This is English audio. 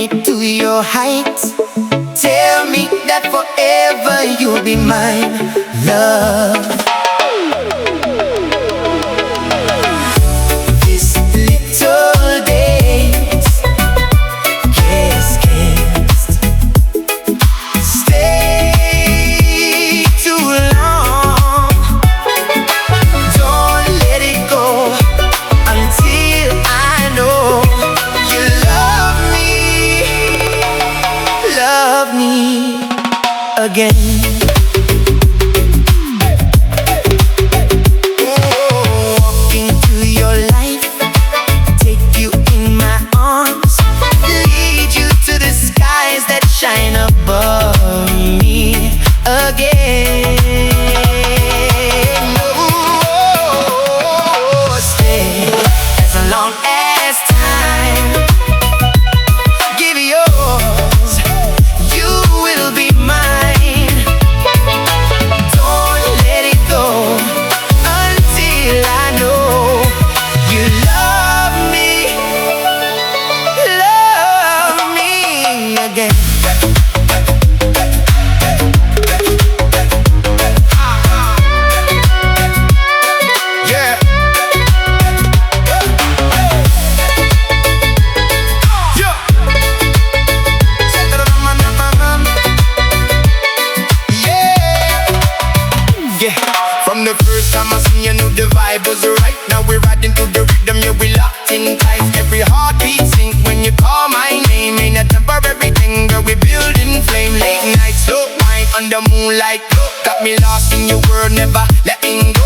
me to your heights. Tell me that forever you'll be mine, love. This little days, yes, can't stay too long. Don't let it go until I know you love me again. Walk into your life, take you in my arms, lead you to the skies that shine above me again. Oh, stay as long as time. Give yours, you will be mine. Don't let it go until I know you love me again. Yeah. Yeah, from the first time I seen you, knew the vibe was right. Now we're riding to the rhythm, yeah, we locked in tight. Every heartbeat sync when you call my name. Ain't a temporary thing, girl, we building flame. Late nights, slow wine under moonlight, got me lost in your world, never letting go.